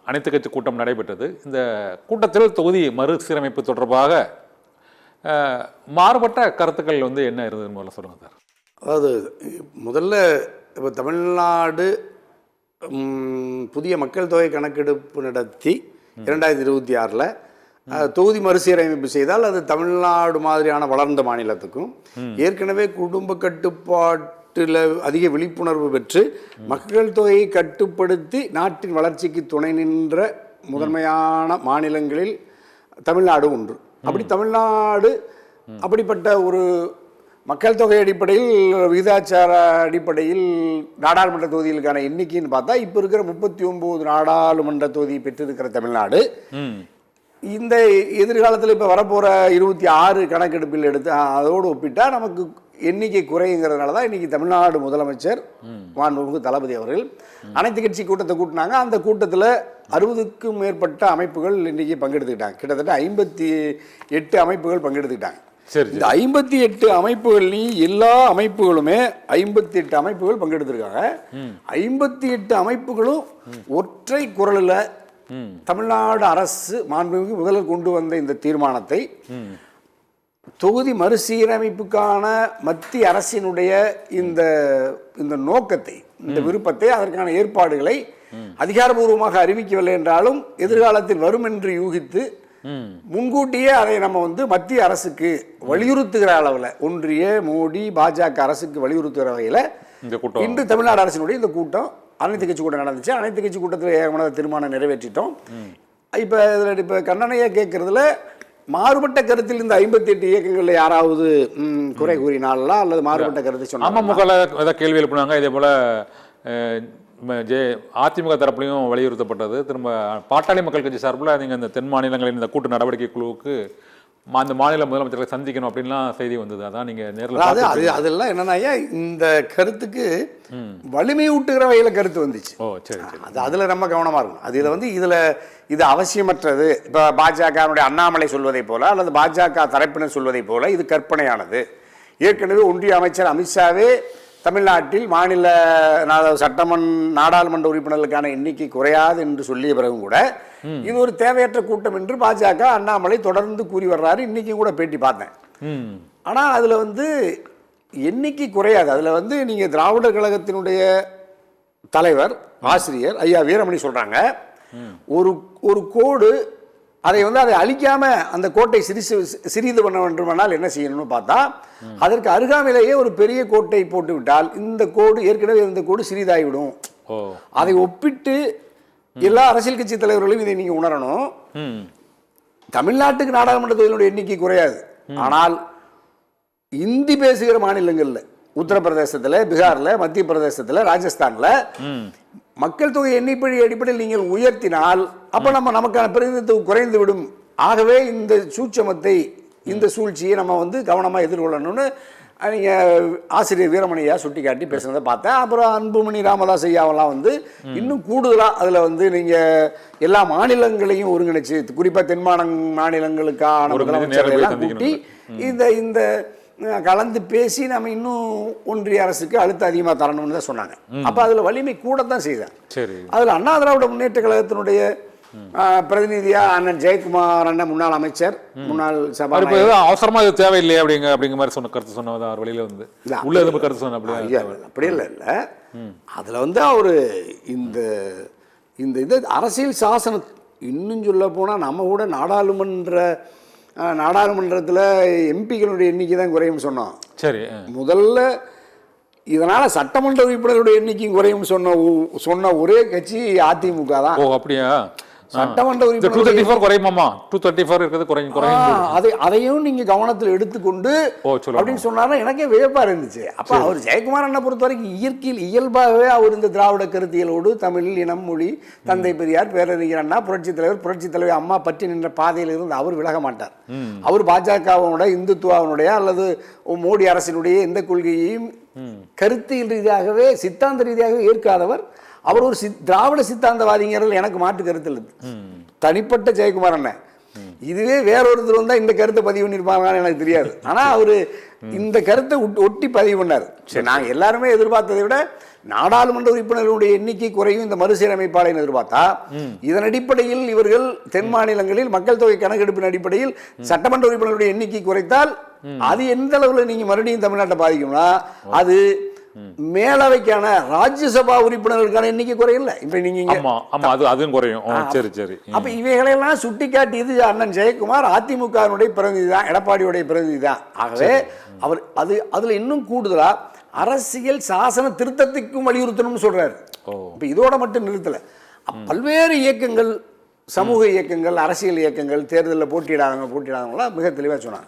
அனைத்து கட்சி கூட்டம் நடைபெற்றது. இந்த கூட்டத்தில் தொகுதி மறுசீரமைப்பு தொடர்பாக மாறுபட்ட கருத்துக்கள் வந்து என்ன இருந்ததுன்னு முதல்ல சொல்லுங்கள் சார். அதாவது முதல்ல இப்போ தமிழ்நாடு புதிய மக்கள் தொகை கணக்கெடுப்பு நடத்தி 2026 தொகுதி மறுசீரமைப்பு செய்தால் அது தமிழ்நாடு மாதிரியான வளர்ந்த மாநிலத்துக்கும் ஏற்கனவே குடும்ப கட்டுப்பாட்டில் அதிக விழிப்புணர்வு பெற்று மக்கள் தொகையை கட்டுப்படுத்தி நாட்டின் வளர்ச்சிக்கு துணை நின்ற முதன்மையான மாநிலங்களில் தமிழ்நாடு ஒன்று. அப்படி தமிழ்நாடு அப்படிப்பட்ட ஒரு மக்கள் தொகை அடிப்படையில் விகிதாச்சார அடிப்படையில் நாடாளுமன்ற தொகுதிகளுக்கான எண்ணிக்கைன்னு பார்த்தா இப்போ இருக்கிற 39 நாடாளுமன்ற தொகுதி பெற்றிருக்கிற தமிழ்நாடு இந்த எதிர்காலத்தில் இப்போ வரப்போகிற 26 கணக்கெடுப்பில் எடுத்து அதோடு ஒப்பிட்டா நமக்கு எண்ணிக்கை குறைங்கிறதுனால தான் இன்றைக்கி தமிழ்நாடு முதலமைச்சர் மாண்புமிகு தளபதி அவர்கள் அனைத்து கட்சி கூட்டத்தை கூட்டினாங்க. அந்த கூட்டத்தில் 60க்கும் மேற்பட்ட அமைப்புகள் இன்றைக்கி பங்கெடுத்துக்கிட்டாங்க. கிட்டத்தட்ட 58 அமைப்புகள் பங்கெடுத்துக்கிட்டாங்க. இந்த 58 அமைப்புகள்லையும் எல்லா அமைப்புகளுமே 58 அமைப்புகள் பங்கெடுத்திருக்காங்க. 58 அமைப்புகளும் ஒற்றை குரலில் தமிழ்நாடு அரசு மாண்புமிகு முதல்வர் கொண்டு வந்த இந்த தீர்மானத்தை தொகுதி மறுசீரமைப்புக்கான மத்திய அரசினுடைய இந்த நோக்கத்தை, இந்த விருப்பத்தை, அதற்கான ஏற்பாடுகளை அதிகாரபூர்வமாக அறிவிக்கவில்லை என்றாலும் எதிர்காலத்தில் வரும் என்று யூகித்து முன்கூட்டியே அதை நம்ம வந்து மத்திய அரசுக்கு வலியுறுத்துகிற அளவில், ஒன்றிய மோடி பாஜக அரசுக்கு வலியுறுத்துகிற வகையில் இன்று தமிழ்நாடு அரசினுடைய இந்த கூட்டம் அனைத்து கட்சி கூட்டம் நடந்துச்சு. அனைத்து கட்சி கூட்டத்தில் ஏகமனத தீர்மானம் நிறைவேற்றிட்டோம். இப்போ கண்ணனையா கேட்கறதுல மாறுபட்ட கருத்தில் இந்த 58 இயக்கங்களில் யாராவது குறை கூறினாலா அல்லது மாறுபட்ட கருத்தை சொன்னாங்க? அமமுக ஏதாவது கேள்வி எழுப்பினாங்க. இதே போல அதிமுக தரப்புலையும் வலியுறுத்தப்பட்டது. திரும்ப பாட்டாளி மக்கள் கட்சி சார்பில் நீங்கள் இந்த தென் மாநிலங்களின் இந்த கூட்டு நடவடிக்கை குழுவுக்கு அந்த மாநில முதலமைச்சர்களை சந்திக்கணும் அப்படின்லாம் செய்தி வந்தது. அதான் நீங்கள் நேரில் அதெல்லாம் என்னன்னா இந்த கருத்துக்கு வலிமை ஊட்டுகிற வகையில் கருத்து வந்துச்சு. ஓ சரி சரி. அதில் ரொம்ப கவனமாக இருக்கும். இதில் இது அவசியமற்றது. இப்போ பாஜகனுடைய அண்ணாமலை சொல்வதை போல அல்லது பாஜக தரப்பினர் சொல்வதை போல இது கற்பனையானது. ஏற்கனவே ஒன்றிய அமைச்சர் அமித்ஷாவே தமிழ்நாட்டில் மாநில நாடாளுமன்ற உறுப்பினர்களுக்கான எண்ணிக்கை குறையாது என்று சொல்லிய பிறகும் கூட இது ஒரு தேவையற்ற கூட்டம் என்று பாஜக அண்ணாமலை தொடர்ந்து கூறி வர்றாரு. இன்னைக்கு கூட பேட்டி பார்த்தேன். ஆனால் அதில் வந்து எண்ணிக்கை குறையாது. அதில் வந்து நீங்கள் திராவிடர் கழகத்தினுடைய தலைவர் ஆசிரியர் ஐயா வீரமணி சொல்றாங்க, ஒரு கோடு அதை அழிக்காம அந்த கோட்டை சிறிது பண்ண வேண்டுமானால் என்ன செய்யணும்னு பார்த்தா அதற்கு அருகாமையிலேயே ஒரு பெரிய கோட்டை போட்டு விட்டால் இந்த கோடு ஏற்கனவே இந்த கோடு சிறிதாகிவிடும். அதை ஒப்பிட்டு எல்லா அரசியல் கட்சி தலைவர்களும் இதை நீங்க உணரணும். தமிழ்நாட்டுக்கு நாடாளுமன்ற தொகுதியினுடைய எண்ணிக்கை குறையாது. ஆனால் இந்தி பேசுகிற மாநிலங்கள்ல உத்தரப்பிரதேசத்துல, பீகார்ல, மத்திய பிரதேசத்துல, ராஜஸ்தான்ல மக்கள் தொகை எண்ணிக்கை அடிப்படையில் நீங்கள் உயர்த்தினால் அப்ப நமக்கான பிரதிநிதித்துவம் குறைந்து விடும். ஆகவே இந்த சூட்சமத்தை, இந்த சூழ்ச்சியை நம்ம கவனமாக எதிர்கொள்ளணும்னு நீங்கள் ஆசிரியர் வீரமணியா சுட்டி காட்டி பேசுனதை பார்த்தேன். அப்புறம் அன்புமணி ராமதாஸ் ஐயாவெல்லாம் இன்னும் கூடுதலாக அதில் நீங்கள் எல்லா மாநிலங்களையும் ஒருங்கிணைச்சு, குறிப்பாக தென் மாநிலங்களுக்கான முதலமைச்சர்கள் எல்லாம் கூட்டி இந்த கலந்து பேசி நம்ம இன்னும் ஒன்றிய அரசுக்கு அழுத்தம் அதிகமாக தரணும்னு தான் சொன்னாங்க. அப்போ அதில் வலிமை கூட தான் செய்தாங்க. அதில் அண்ணா திராவிட முன்னேற்ற கழகத்தினுடைய பிரதிநிதியா அண்ணன் ஜெயக்குமார் அண்ணன் முன்னாள் அமைச்சர், முன்னாள் சபாநாயகர் அவசரமா இது தேவையில்லை அப்படிங்கிற மாதிரி சொன்ன கருத்து சொன்னது அவர் வெளியில உள்ள கருத்து சொன்ன அப்படி இல்லை. அதில் அவரு இந்த இது அரசியல் சாசனம் இன்னும் சொல்ல போனால் நம்ம கூட நாடாளுமன்றத்தில் எம்பிக்களுடைய எண்ணிக்கை தான் குறையும் சொன்னோம். சரி, முதல்ல இதனால சட்டமன்ற உறுப்பினர்களுடைய எண்ணிக்கையும் குறையும் சொன்ன ஒரே கட்சி அதிமுக தான். ஓ அப்படியா? சட்டமன்ற அதையும் நீங்க கவனத்தில் எடுத்துக்கொண்டு அப்படின்னு சொன்னாலும் எனக்கே வியப்பா இருந்துச்சு. அப்ப அவர் ஜெயக்குமார் அண்ணா பொறுத்த வரைக்கும் இயற்கையில் இயல்பாகவே அவர் இந்த திராவிட கருத்தியலோடு தமிழ் இனம் மொழி தந்தை பெரியார் பேரறிஞர் அண்ணா புரட்சி தலைவர் அம்மா பற்றி நின்ற பாதையில் இருந்து அவர் விலக மாட்டார். அவர் பாஜகவினுடைய இந்துத்துவனுடைய அல்லது மோடி அரசினுடைய எந்த கொள்கையையும் கருத்தியல் ரீதியாகவே சித்தாந்த ரீதியாகவே ஏற்காதவர். அவர் ஒரு திராவிட சித்தாந்தவாதிங்கிறது எனக்கு மாற்று கருத்து இல்லை. தனிப்பட்ட ஜெயக்குமார் அண்ணன் இதுவே வேறொருத்தர் வந்தா இந்த கருத்தை பதிவு பண்ணிருப்பாங்கன்னு எனக்கு தெரியாது. ஆனா அவரு இந்த கருத்தை ஒட்டி பதிவு பண்ணாரு. சரி, நாங்க எல்லாருமே எதிர்பார்த்ததை விட நாடாளுமன்ற உறுப்பினர்களுடைய எண்ணிக்கை குறையும் இந்த மறுசீரமைப்பாளர் எதிர்பார்த்தா இதன் அடிப்படையில் இவர்கள் தென் மாநிலங்களில் மக்கள் தொகை கணக்கெடுப்பின் அடிப்படையில் சட்டமன்ற உறுப்பினர்களுடைய எண்ணிக்கை குறைத்தால் அது எந்த அளவுல நீங்க மறுபடியும் தமிழ்நாட்டை பாதிக்கும்னா அது மேலவைக்கான ராஜ்யசபா உறுப்பினர்களுக்கான எண்ணிக்கை குறையல. இப்ப நீங்க அதுவும் குறையும். சரி சரி. அப்ப இவைகளெல்லாம் சுட்டி காட்டியது அண்ணன் ஜெயக்குமார் அதிமுகவினுடைய பிரதிநிதி தான், எடப்பாடியுடைய பிரதிநிதி தான். ஆகவே அவர் அதுல இன்னும் கூடுதலா அரசியல் சாசன திருத்தத்துக்கும் வலியுறுத்தணும்னு சொல்றாரு. இப்ப இதோட மட்டும் நிறுத்தல, பல்வேறு இயக்கங்கள், சமூக இயக்கங்கள், அரசியல் இயக்கங்கள் தேர்தலில் போட்டியிடாதவங்களாம் மிக தெளிவாக சொன்னாங்க.